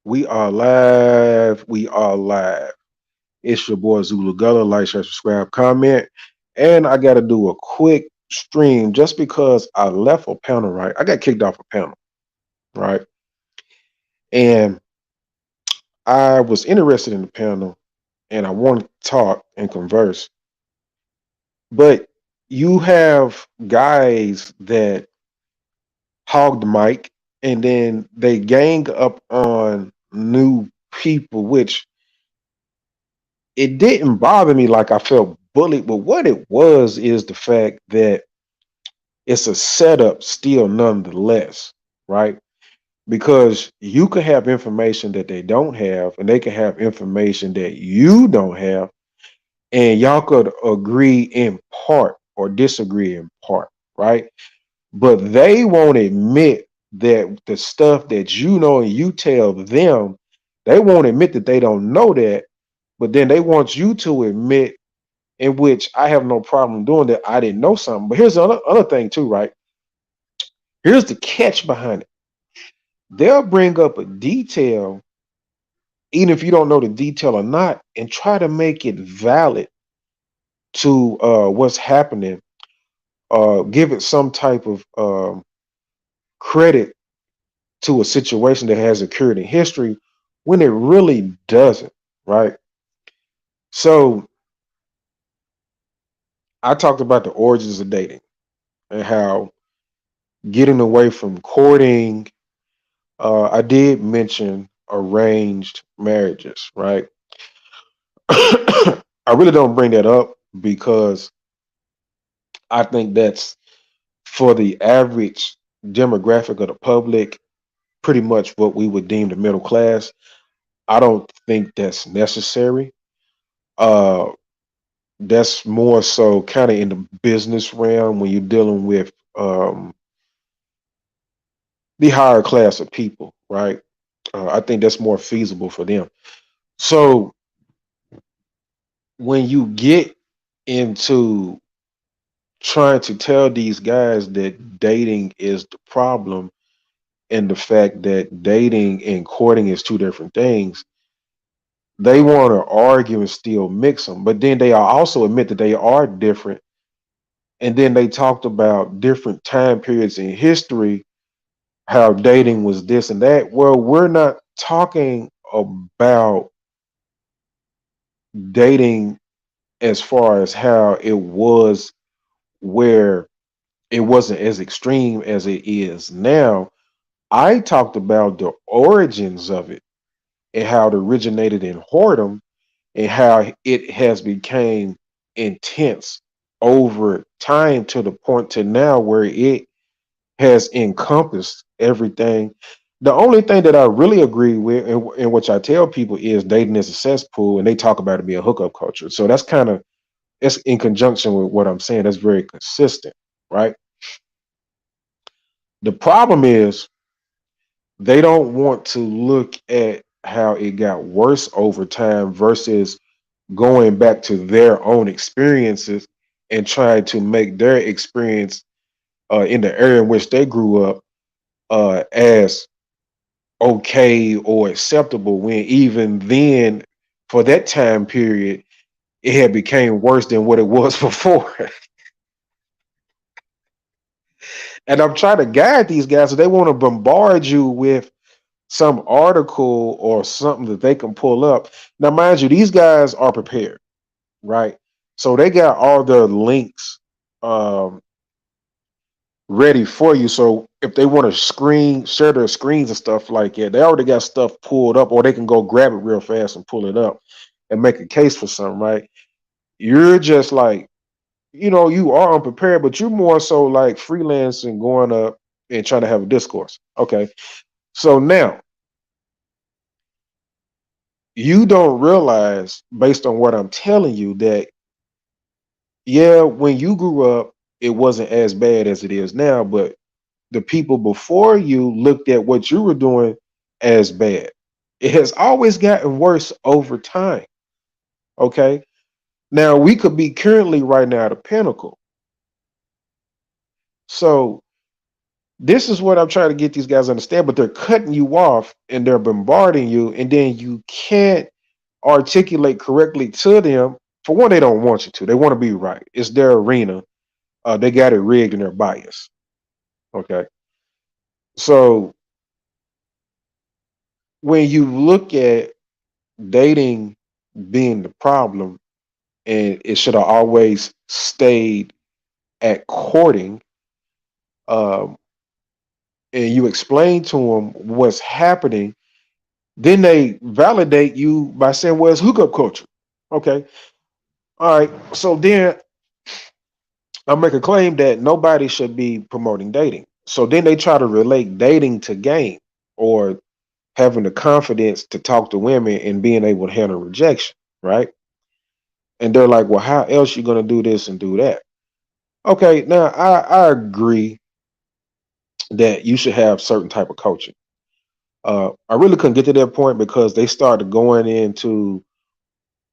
We are live. We are live. It's your boy Zulu Gullah. Like, share, subscribe, comment. And I got to do a quick stream just because I left a panel, right? I got kicked off a panel, right? And I was interested in the panel and I wanted to talk and converse. But you have guys that hog the mic and then they gang up on new people, which it didn't bother me like I felt bullied, but what it was is the fact that it's a setup still nonetheless, right? Because you could have information that they don't have, and they could have information that you don't have, and y'all could agree in part or disagree in part, right? But they won't admit that the stuff that you know and you tell them, they won't admit that they don't know that, but then they want you to admit, in which I have no problem doing that. I didn't know something. But here's the other thing too, right? Here's the catch behind it. They'll bring up a detail, even if you don't know the detail or not, and try to make it valid to what's happening. Give it some type of credit to a situation that has occurred in history when it really doesn't, right? So I talked about the origins of dating and how getting away from courting. I did mention arranged marriages, right? I really don't bring that up because I think that's for the average demographic of the public, pretty much what we would deem the middle class. I don't think that's necessary. Uh, that's more so kind of in the business realm when you're dealing with the higher class of people, right? I think that's more feasible for them. So when you get into trying to tell these guys that dating is the problem and the fact that dating and courting is two different things, they want to argue and still mix them. But then they also admit that they are different. And then they talked about different time periods in history, how dating was this and that. Well, we're not talking about dating as far as how it was, where it wasn't as extreme as it is now. I talked about the origins of it and how it originated in whoredom and how it has become intense over time to the point to now where it has encompassed everything. The only thing that I really agree with and which I tell people is dating is a cesspool, and they talk about it being a hookup culture. So that's kind of, it's in conjunction with what I'm saying. That's very consistent, right? The problem is they don't want to look at how it got worse over time versus going back to their own experiences and trying to make their experience in the area in which they grew up as okay or acceptable, when even then for that time period it had became worse than what it was before. And I'm trying to guide these guys, so they want to bombard you with some article or something that they can pull up. Now, mind you, these guys are prepared, right? So they got all the links um, ready for you. So if they want to share their screens and stuff like that, they already got stuff pulled up, or they can go grab it real fast and pull it up and make a case for something, right? You're just like, you are unprepared, but you're more so like freelancing, going up and trying to have a discourse. Okay. So now you don't realize, based on what I'm telling you, that yeah, when you grew up, it wasn't as bad as it is now, but the people before you looked at what you were doing as bad. It has always gotten worse over time. Okay. Now we could be currently right now at a pinnacle. So This is what I'm trying to get these guys to understand, but they're cutting you off and they're bombarding you, and then you can't articulate correctly to them. For one, they don't want you to. They want to be right. It's their arena. They got it rigged and they're biased. Okay. So when you look at dating being the problem, and it should have always stayed at courting, um, and you explain to them what's happening, then they validate you by saying, well, it's hookup culture. Okay. All right. So then I make a claim that nobody should be promoting dating. So then they try to relate dating to game or having the confidence to talk to women and being able to handle rejection, right? And they're like, well, how else you gonna do this and do that? Okay, now I agree that you should have certain type of coaching. I really couldn't get to that point because they started going into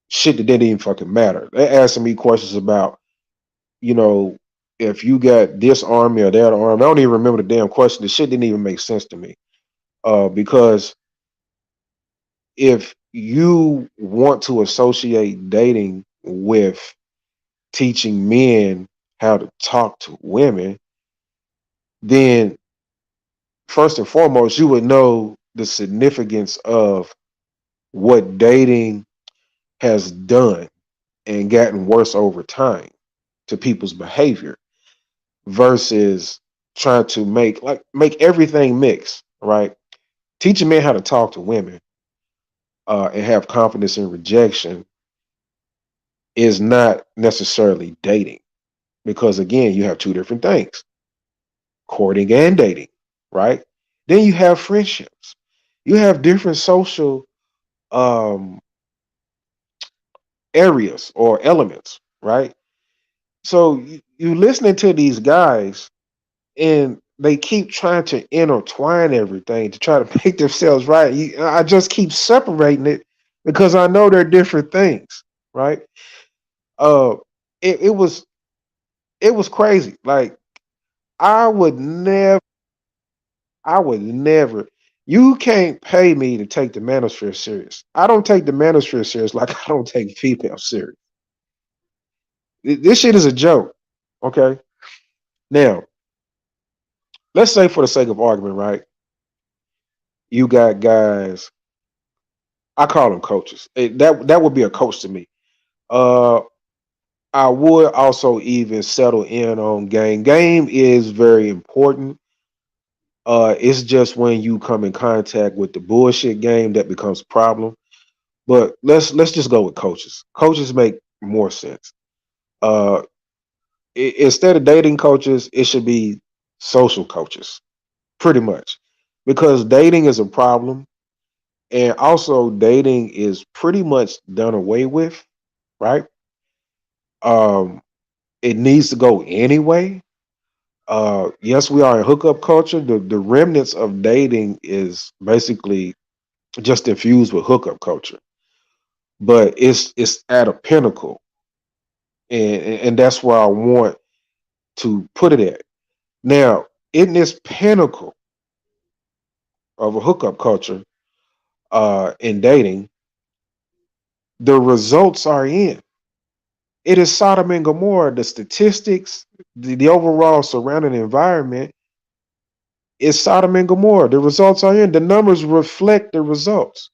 shit that didn't even fucking matter. They asking me questions about, you know, if you got this army or that army. I don't even remember the damn question. The shit didn't even make sense to me. Because if you want to associate dating with teaching men how to talk to women, then first and foremost, you would know the significance of what dating has done and gotten worse over time to people's behavior versus trying to make everything mix, right? Teaching men how to talk to women and have confidence in rejection is not necessarily dating because again, you have two different things: courting and dating, right? Then you have friendships. You have different social um, areas or elements, right? So you listening to these guys and they keep trying to intertwine everything to try to make themselves right. I just keep separating it because I know they're different things, right? Uh, it it was crazy. Like I would never, I would never. You can't pay me to take the manosphere serious. I don't take the manosphere serious like I don't take female serious. This shit is a joke. Okay. Now, let's say for the sake of argument, right? You got guys. I call them coaches. That would be a coach to me. Uh, I would also even settle in on game. Game is very important. It's just when you come in contact with the bullshit game that becomes a problem. But let's just go with coaches. Coaches make more sense. Uh, instead of dating coaches, it should be social coaches, pretty much, because dating is a problem, and also dating is pretty much done away with, right? Um, it needs to go anyway. Yes, we are in hookup culture. The remnants of dating is basically just infused with hookup culture, but it's at a pinnacle, and that's where I want to put it at. Now, in this pinnacle of a hookup culture, in dating, the results are in. It is Sodom and Gomorrah. The statistics, the overall surrounding environment is Sodom and Gomorrah. The results are in. The numbers reflect the results.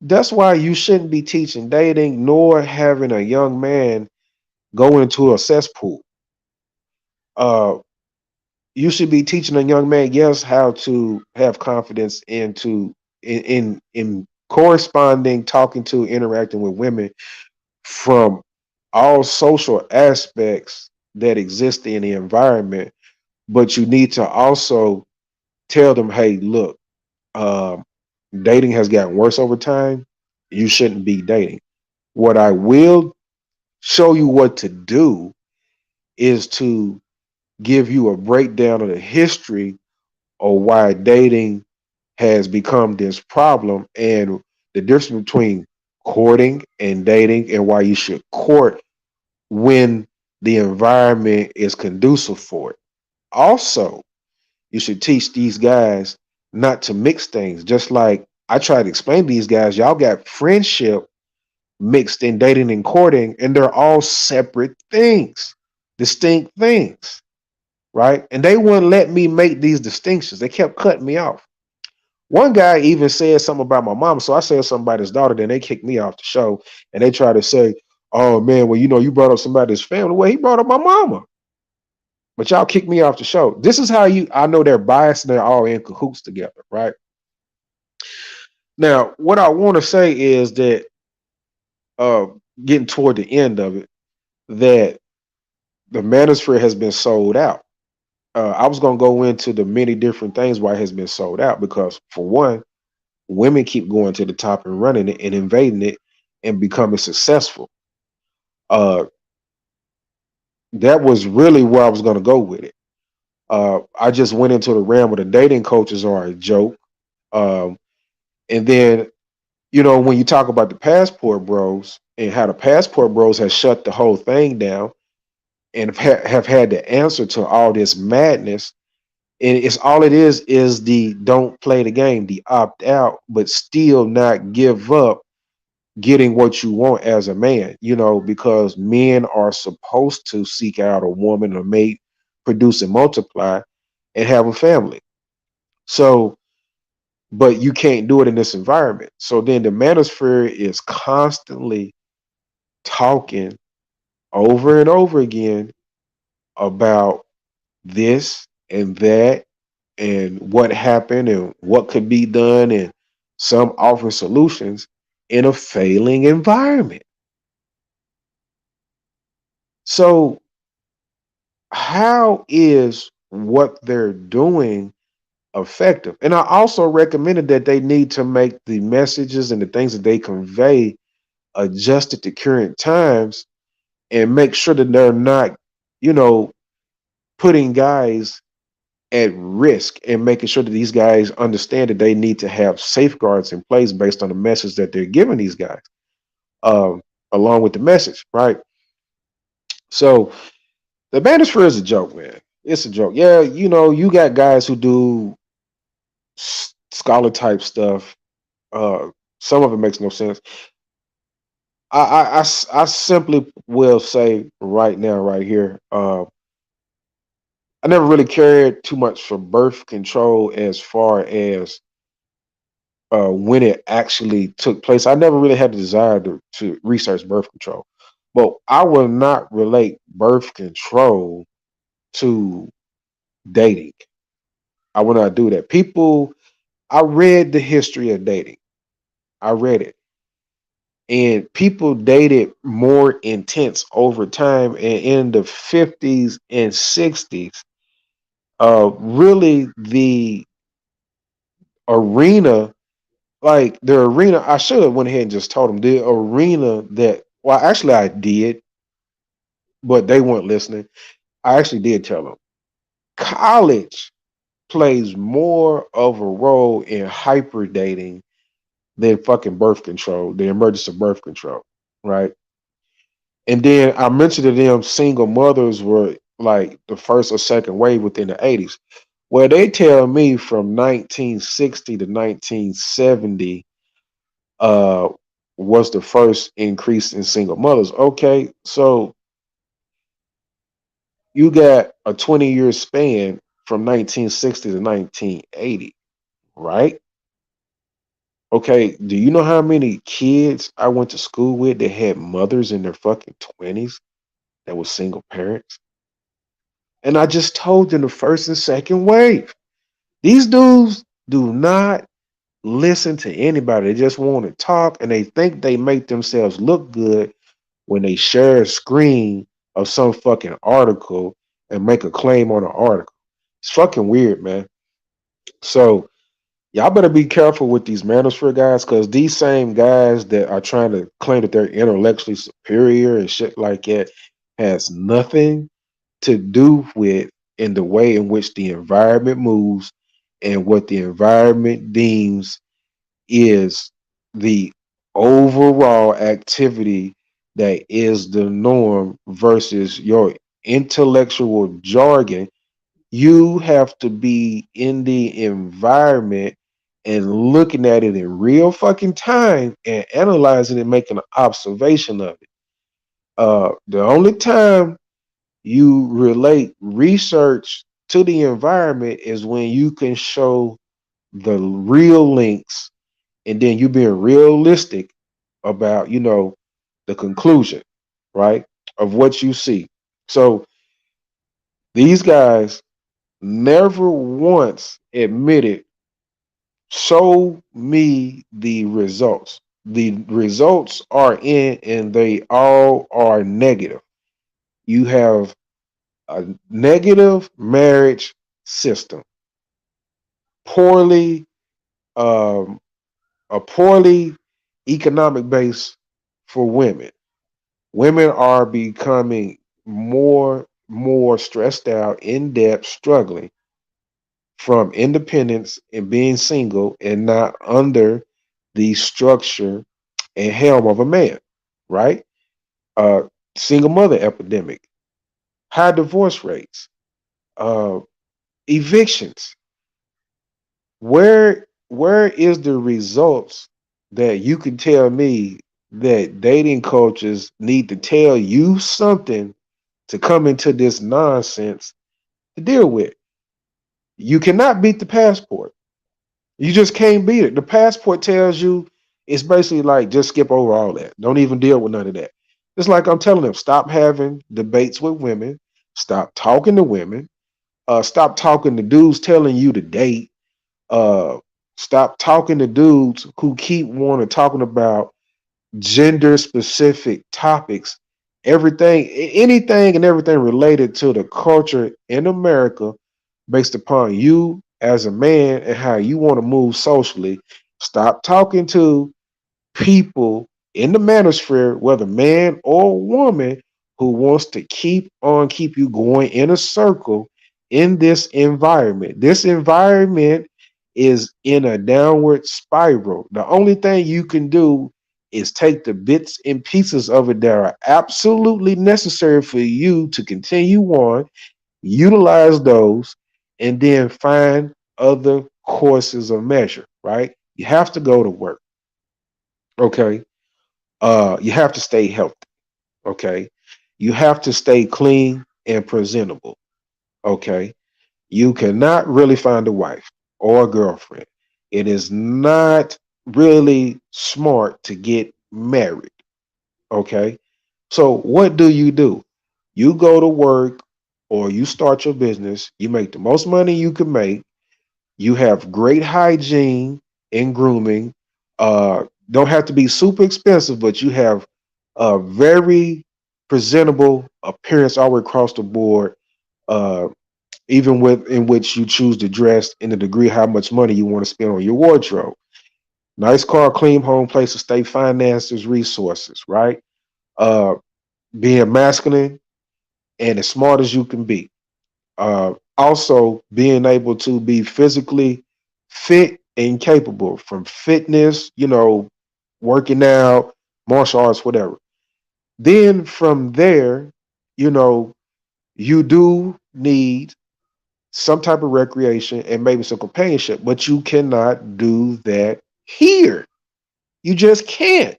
That's why you shouldn't be teaching dating nor having a young man go into a cesspool. Uh, you should be teaching a young man, yes, how to have confidence into in corresponding, talking to, interacting with women from all social aspects that exist in the environment. But you need to also tell them, hey, look, um, dating has gotten worse over time. You shouldn't be dating. What I will show you what to do is to give you a breakdown of the history of why dating has become this problem and the difference between courting and dating and why you should court when the environment is conducive for it. Also, You should teach these guys not to mix things. Just like I try to explain to these guys, y'all got friendship mixed in dating and courting, and they're all separate things, distinct things, right? And they wouldn't let me make these distinctions. They kept cutting me off. One guy even said something about my mom, so I said something about his daughter. Then they kicked me off the show, and they tried to say, "Oh man, well you brought up somebody's family." Well, he brought up my mama, but y'all kicked me off the show. This is how I know they're biased and they're all in cahoots together, right? Now, what I want to say is that, uh, getting toward the end of it, that the Manosphere has been sold out. I was going to go into the many different things why it has been sold out because, for one, women keep going to the top and running it and invading it and becoming successful. Uh, that was really where I was going to go with it. I just went into the realm where the dating coaches are a joke. Um, and then, when you talk about the passport bros and how the passport bros has shut the whole thing down and have had the answer to all this madness. And it's all it is the don't play the game, the opt out, but still not give up getting what you want as a man, because men are supposed to seek out a woman, a mate, produce and multiply, and have a family. So, but you can't do it in this environment. So then the manosphere is constantly talking over and over again about this and that and what happened and what could be done, and some offer solutions in a failing environment. So how is what they're doing effective? And I also recommended that they need to make the messages and the things that they convey adjusted to current times and make sure that they're not, you know, putting guys at risk, and making sure that these guys understand that they need to have safeguards in place based on the message that they're giving these guys, um, along with the message, right? So the Manosphere is a joke, man. It's a joke. Yeah, you got guys who do scholar type stuff. Uh, some of it makes no sense. I simply will say right now, right here, I never really cared too much for birth control as far as when it actually took place. I never really had the desire to research birth control, but I will not relate birth control to dating. I will not do that. I read the history of dating. I read it. And people dated more intense over time. And in the 50s and 60s, really the arena, like the arena, I should have went ahead and just told them the arena that, well, actually I did, but they weren't listening. I actually did tell them. College plays more of a role in hyper dating than fucking birth control, the emergence of birth control, right? And then I mentioned to them single mothers were like the first or second wave within the 80s. Well, they tell me from 1960 to 1970 uh, was the first increase in single mothers. Okay, so you got a 20-year span from 1960 to 1980, right? Okay, do you know how many kids I went to school with that had mothers in their fucking 20s that were single parents? And I just told them the first and second wave. These dudes do not listen to anybody. They just want to talk, and they think they make themselves look good when they share a screen of some fucking article and make a claim on an article. It's fucking weird, man. So y'all better be careful with these manosphere guys, because these same guys that are trying to claim that they're intellectually superior and shit like that has nothing to do with in the way in which the environment moves and what the environment deems is the overall activity that is the norm versus your intellectual jargon You have to be in the environment and looking at it in real fucking time and analyzing and making an observation of it. The only time you relate research to the environment is when you can show the real links and then you being realistic about, the conclusion, right, of what you see. So these guys never once admitted, show me the results. The results are in and they all are negative. You have a negative marriage system, poorly, um, a poorly economic base for women. Women are becoming more stressed out, in debt, struggling from independence and being single and not under the structure and helm of a man, right? Uh, Single mother epidemic, high divorce rates, uh, evictions. Where is the results that you can tell me that dating coaches need to tell you something to come into this nonsense to deal with? You cannot beat the passport. You just can't beat it. The passport tells you it's basically like just skip over all that. Don't even deal with none of that. It's like I'm telling them, stop having debates with women, stop talking to women, stop talking to dudes telling you to date, uh, stop talking to dudes who keep wanting talking about gender specific topics, anything and everything related to the culture in America based upon you as a man and how you want to move socially. Stop talking to people in the manosphere, whether man or woman, who wants to keep you going in a circle in this environment. This environment is in a downward spiral. The only thing you can do is take the bits and pieces of it that are absolutely necessary for you to continue on, utilize those, and then find other courses of measure, right? You have to go to work. Okay. You have to stay healthy. Okay. You have to stay clean and presentable. Okay. You cannot really find a wife or a girlfriend. It is not really smart to get married. Okay. So what do? You go to work or you start your business, you make the most money you can make, you have great hygiene and grooming. Don't have to be super expensive, but you have a very presentable appearance all across the board. Uh, Even with in which you choose to dress in the degree how much money you want to spend on your wardrobe. Nice car, clean home, place to stay, finances, resources, right? Uh, Being masculine and as smart as you can be. Also, being able to be physically fit and capable from fitness, working out, martial arts, whatever. Then from there, you know, you do need some type of recreation and maybe some companionship, but you cannot do that here. You just can't.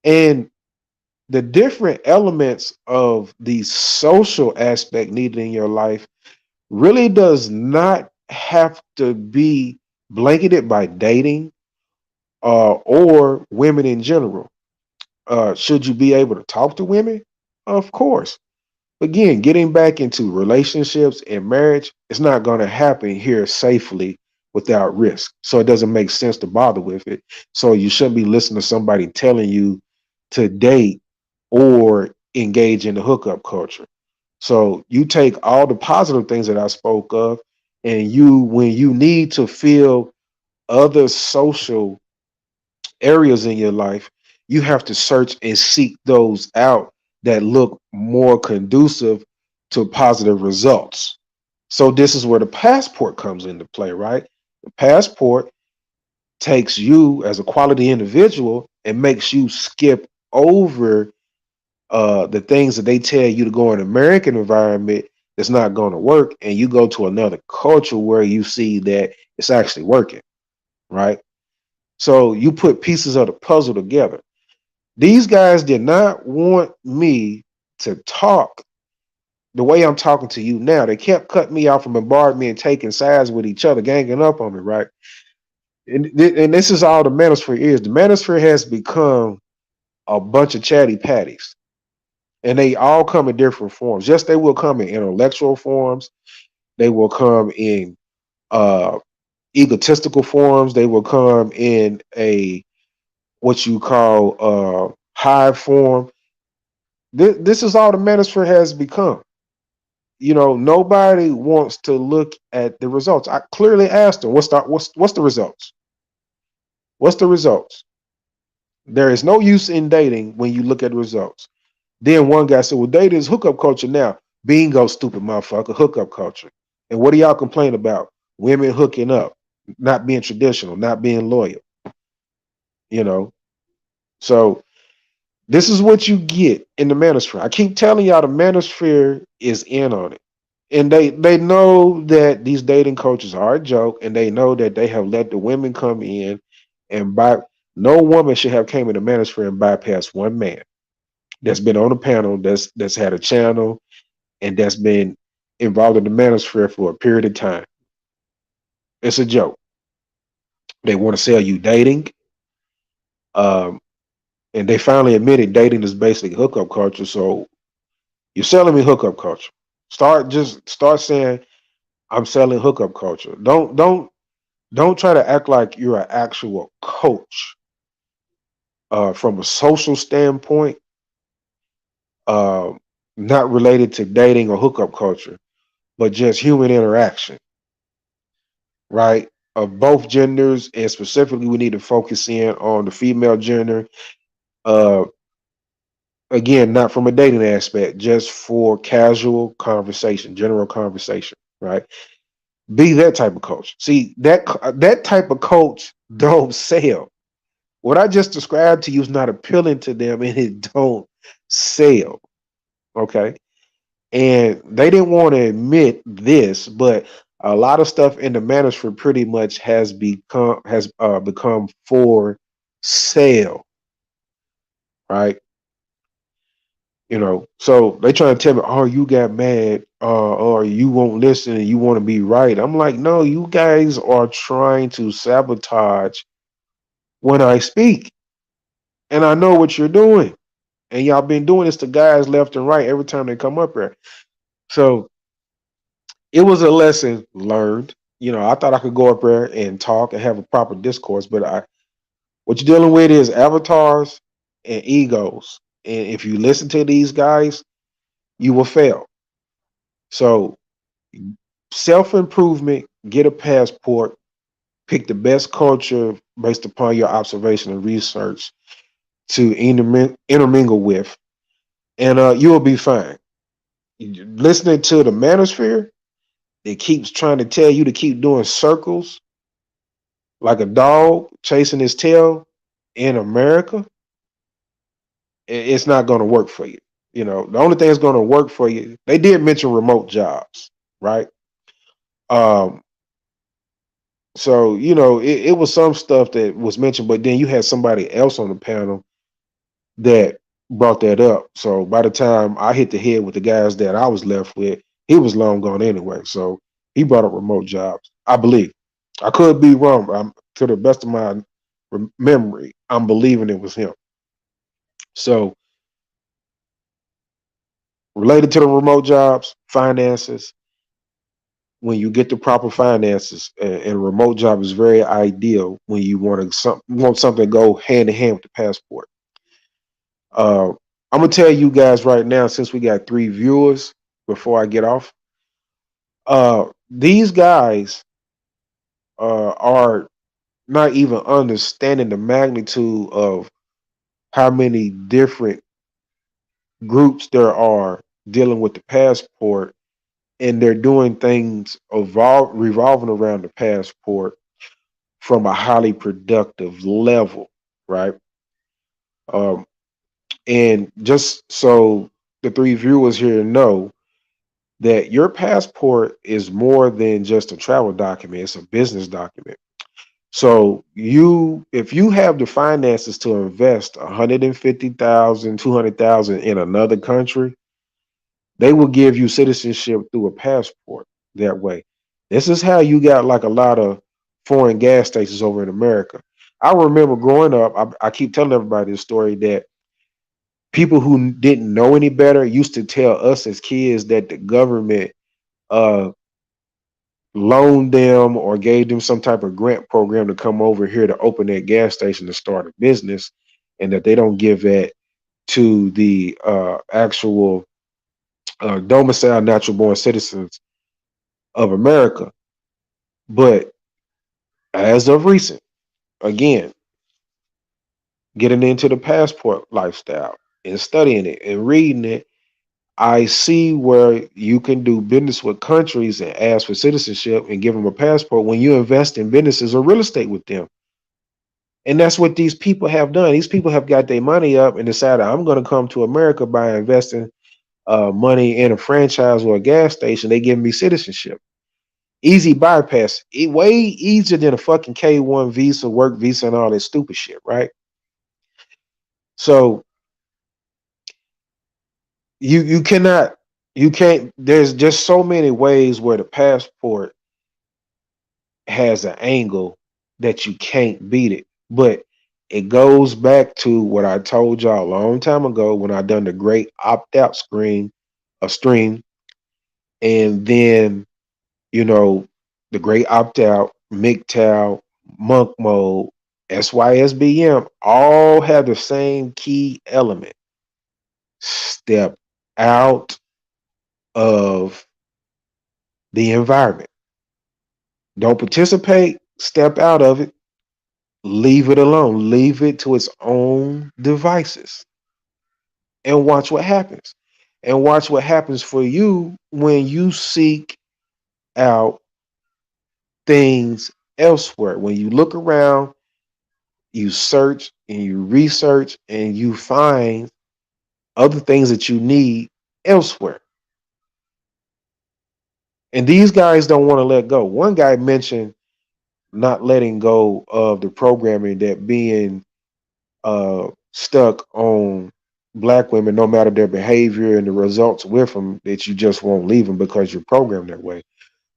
And the different elements of the social aspect needed in your life really does not have to be blanketed by dating or women in general. Should you be able to talk to women? Of course. Again, getting back into relationships and marriage, it's not going to happen here safely without risk. So it doesn't make sense to bother with it. So you shouldn't be listening to somebody telling you to date or engage in the hookup culture. So you take all the positive things that I spoke of, and when you need to fill other social areas in your life, you have to search and seek those out that look more conducive to positive results. So this is where the passport comes into play, right? The passport takes you as a quality individual and makes you skip over the things that they tell you to go in an American environment it's not going to work, and you go to another culture where you see that it's actually working, right? So you put pieces of the puzzle together. These guys did not want me to talk the way I'm talking to you now. They kept cutting me off and bombarding me and taking sides with each other, ganging up on me, right? And this is all the manosphere is. The manosphere has become a bunch of chatty patties, and they all come in different forms. Yes, they will come in intellectual forms. They will come in uh, egotistical forms. They will come in a what you call hive form. This is all the manosphere has become. Nobody wants to look at the results. I clearly asked them, what's the results? What's the results? There is no use in dating when you look at the results. Then one guy said, well, dating is hookup culture now. Bingo, stupid motherfucker, hookup culture. And what do y'all complain about? Women hooking up, not being traditional, not being loyal, you know. So this is what you get in the manosphere. I keep telling y'all the manosphere is in on it. And they know that these dating coaches are a joke, and they know that they have let the women come in and no woman should have came in the manosphere and bypassed one man that's been on a panel, that's had a channel, and that's been involved in the manosphere for a period of time. It's a joke. They want to sell you dating, um, and they finally admitted dating is basically hookup culture. So you're selling me hookup culture. Start saying I'm selling hookup culture. Don't try to act like you're an actual coach from a social standpoint, uh, not related to dating or hookup culture, but just human interaction, right? Of both genders, and specifically, we need to focus in on the female gender. Uh, Again, not from a dating aspect, just for casual conversation, general conversation, right? Be that type of coach. See that type of coach don't sell. What I just described to you is not appealing to them, and it don't sell. Okay, and they didn't want to admit this, but a lot of stuff in the manosphere pretty much has become for sale, right? So they trying to tell me, oh, you got mad, or you won't listen and you want to be right. I'm like, no, you guys are trying to sabotage when I speak, and I know what you're doing, and y'all been doing this to guys left and right every time they come up here. So it was a lesson learned. I thought I could go up there and talk and have a proper discourse, but what you're dealing with is avatars and egos, and if you listen to these guys, you will fail. So self improvement, get a passport, pick the best culture based upon your observation and research to intermingle with, and you will be fine. Listening to the manosphere, it keeps trying to tell you to keep doing circles like a dog chasing his tail in America. It's not going to work for you. The only thing that's going to work for you, they did mention remote jobs, right? Um, So, it was some stuff that was mentioned, but then you had somebody else on the panel that brought that up. So by the time I hit the head with the guys that I was left with, he was long gone anyway. So he brought up remote jobs, I believe. I could be wrong, but to the best of my memory, I'm believing it was him. So related to the remote jobs, finances, when you get the proper finances, and a remote job is very ideal when you want something to go hand in hand with the passport. uh, I'm gonna tell you guys right now, since we got 3 viewers before I get off, these guys are not even understanding the magnitude of how many different groups there are dealing with the passport, and they're doing things revolving around the passport from a highly productive level, right? Um, and just so the 3 viewers here know, that your passport is more than just a travel document, it's a business document. So if you have the finances to invest 150,000, 200,000 in another country, they will give you citizenship through a passport that way. This is how you got like a lot of foreign gas stations over in America. I remember growing up, I keep telling everybody this story that people who didn't know any better used to tell us as kids that the government uh, loaned them or gave them some type of grant program to come over here to open that gas station to start a business, and that they don't give that to the actual domicile natural born citizens of America. But as of recent, again, getting into the passport lifestyle and studying it and reading it, I see where you can do business with countries and ask for citizenship and give them a passport when you invest in businesses or real estate with them. And that's what these people have done. These people have got their money up and decided, I'm going to come to America by investing money in a franchise or a gas station. They give me citizenship. Easy bypass. Way easier than a fucking K1 visa, work visa, and all that stupid shit, right? So you cannot, you can't. There's just so many ways where the passport has an angle that you can't beat it. But it goes back to what I told y'all a long time ago when I done the great opt out stream, and then the great opt out, MGTOW, monk mode, SYSBM, all have the same key element. Step out of the environment. Don't participate, step out of it, leave it alone, leave it to its own devices, and watch what happens. And watch what happens for you when you seek out things elsewhere. When you look around, you search and you research and you find other things that you need elsewhere. And these guys don't want to let go. One guy mentioned not letting go of the programming, that being stuck on black women, no matter their behavior and the results with them, that you just won't leave them because you're programmed that way.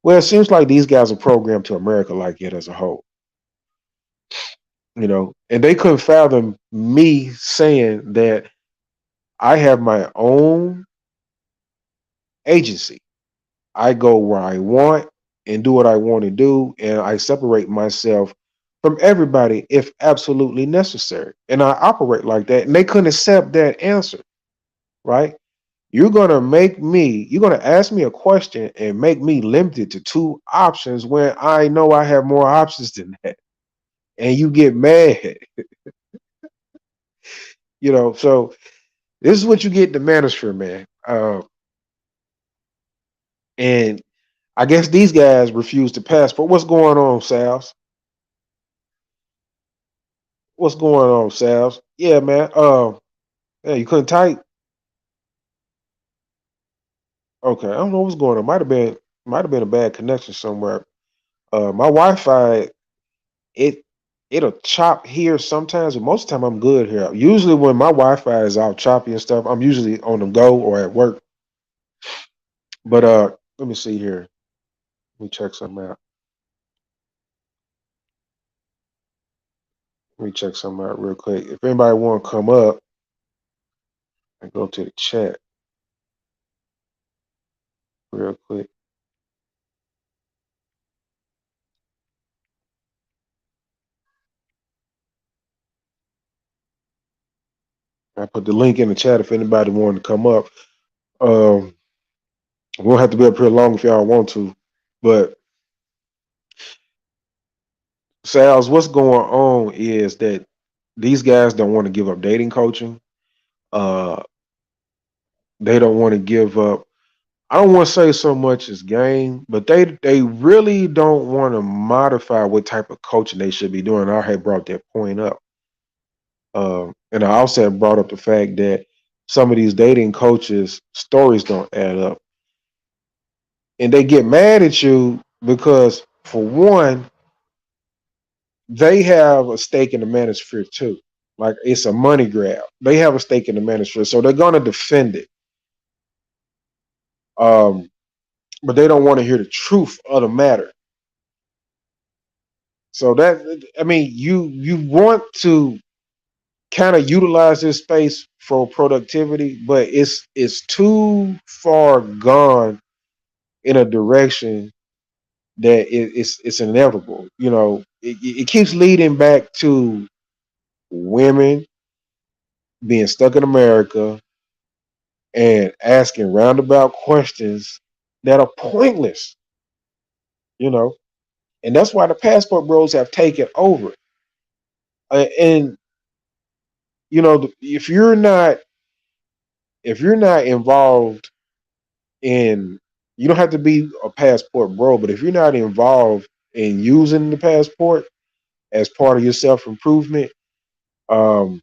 Well, it seems like these guys are programmed to America like it as a whole, and they couldn't fathom me saying that I have my own agency. I go where I want and do what I want to do, and I separate myself from everybody if absolutely necessary. And I operate like that, and they couldn't accept that answer, right? You're gonna ask me a question and make me limited to two options when I know I have more options than that. And you get mad, So this is what you get the Manosphere, man. And I guess these guys refuse to pass. But what's going on, Sal's? What's going on, Sal's? Yeah, man. Yeah, you couldn't type. Okay, I don't know what's going on. Might have been a bad connection somewhere. My Wi-Fi, it it'll chop here sometimes, but most of the time I'm good here. Usually when my Wi-Fi is all choppy and stuff, I'm usually on the go or at work. But let me see here. Let me check something out. Let me check something out real quick. If anybody want to come up and go to the chat real quick. I put the link in the chat if anybody wanted to come up. Um, we won't have to be up here long if y'all want to. But Sal's, what's going on is that these guys don't want to give up dating coaching. Uh, they don't want to give up. I don't want to say so much as game, but they really don't want to modify what type of coaching they should be doing. I had brought that point up, and I also had brought up the fact that some of these dating coaches' stories don't add up. and they get mad at you because, for one, they have a stake in the manosphere too. Like, it's a money grab. They have a stake in the manosphere, so they're gonna defend it. Um, but they don't want to hear the truth of the matter. So that, I mean, you want to kind of utilize this space for productivity, but it's too far gone in a direction that it's inevitable. You know, it keeps leading back to women being stuck in America and asking roundabout questions that are pointless. You know, and that's why the passport bros have taken over. And you know, if you're not involved in, you don't have to be a passport bro, but if you're not involved in using the passport as part of your self improvement, um,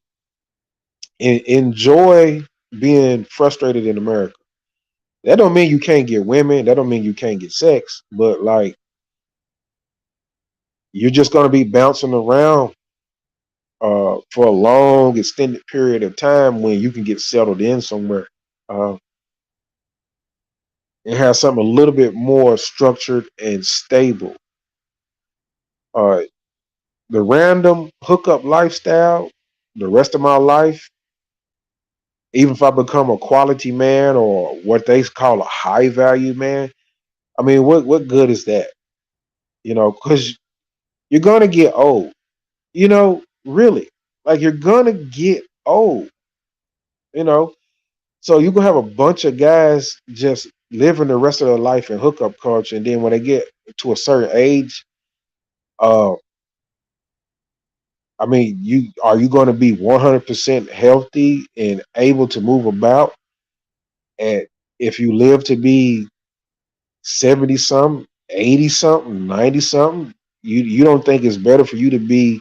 enjoy being frustrated in America. That don't mean you can't get women. That don't mean you can't get sex. But like, you're just gonna be bouncing around for a long, extended period of time when you can get settled in somewhere uh, and have something a little bit more structured and stable. Uh, the random hookup lifestyle, the rest of my life, even if I become a quality man or what they call a high value man, I mean, what good is that? You know, because you're gonna get old. You know, really, like, you're gonna get old. You know, so you gonna have a bunch of guys just living the rest of their life in hookup culture, and then when they get to a certain age, uh, I mean, you going to be 100% healthy and able to move about? And if you live to be 70 something, 80 something, 90 something, you don't think it's better for you to be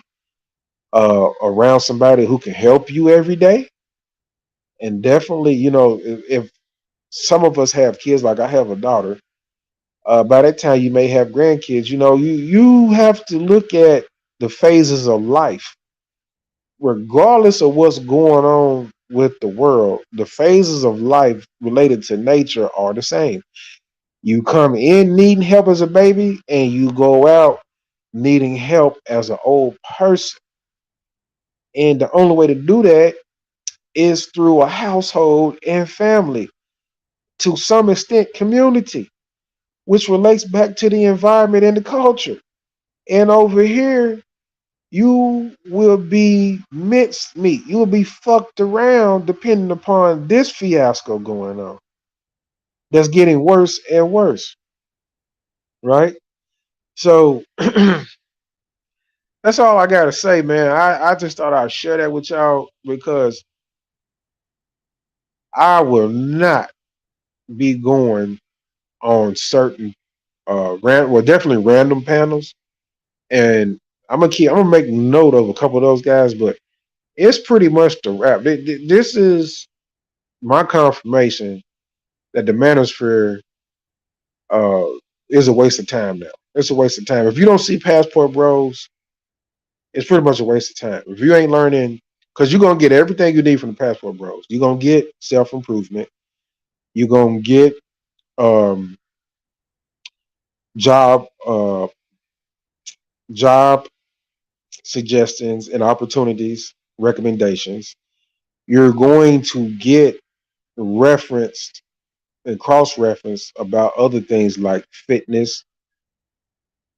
around somebody who can help you every day? And definitely, you know, if some of us have kids, like I have a daughter, by that time you may have grandkids. You know, you have to look at the phases of life, regardless of what's going on with the world. The phases of life related to nature are the same. You come in needing help as a baby, and you go out needing help as an old person. And the only way to do that is through a household and family, to some extent, community, which relates back to the environment and the culture. And over here, you will be minced meat. You will be fucked around depending upon this fiasco going on. That's getting worse and worse, right? So that's all I gotta say, man. I just thought I'd share that with y'all because I will not be going on certain well, definitely random panels, and I'm gonna make note of a couple of those guys, but it's pretty much the wrap. This is my confirmation that the manosphere uh, is a waste of time now. It's a waste of time. If you don't see Passport Bros, it's pretty much a waste of time. If you ain't learning, because you're gonna get everything you need from the Passport Bros. You're gonna get self improvement. You're gonna get um, job job suggestions and opportunities, recommendations. You're going to get referenced and cross referenced about other things like fitness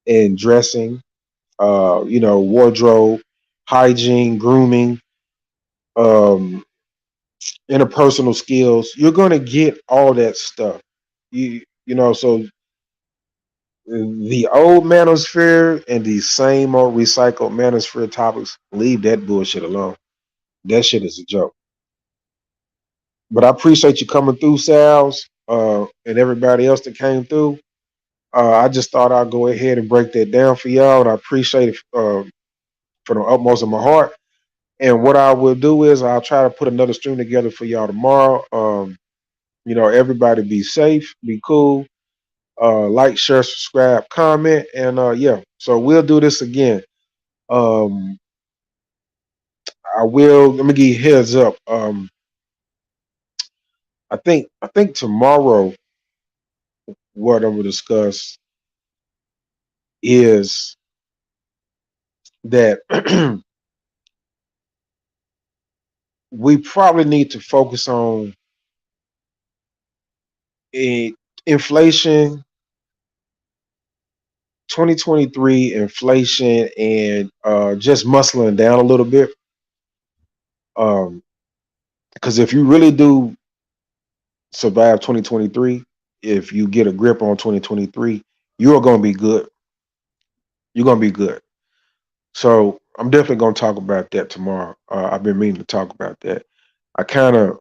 and dressing, you know, wardrobe, hygiene, grooming, um, interpersonal skills. You're going to get all that stuff. You know, so the old manosphere and the same old recycled manosphere topics, leave that bullshit alone. That shit is a joke. But I appreciate you coming through, Sal's, and everybody else that came through. I just thought I'd go ahead and break that down for y'all, and I appreciate it from the utmost of my heart. And what I will do is I'll try to put another stream together for y'all tomorrow. You know, everybody be safe, be cool. Like, share, subscribe, comment, and yeah. So we'll do this again. Um, I will. Let me give you a heads up. I think tomorrow what I'm gonna discuss is that we probably need to focus on a inflation, 2023 inflation, and just muscling down a little bit. Um, because if you really do survive 2023, if you get a grip on 2023, you're gonna be good. You're gonna be good. So I'm definitely gonna talk about that tomorrow. I've been meaning to talk about that. I kind of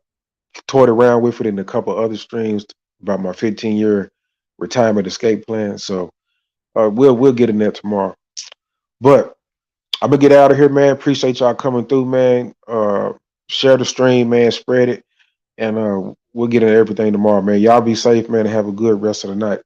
toyed around with it in a couple other streams about my 15-year retirement escape plan. So we'll get in there tomorrow. But I'm gonna get out of here, man. Appreciate y'all coming through, man. Share the stream, man. Spread it, and we'll get into everything tomorrow, man. Y'all be safe, man, and have a good rest of the night.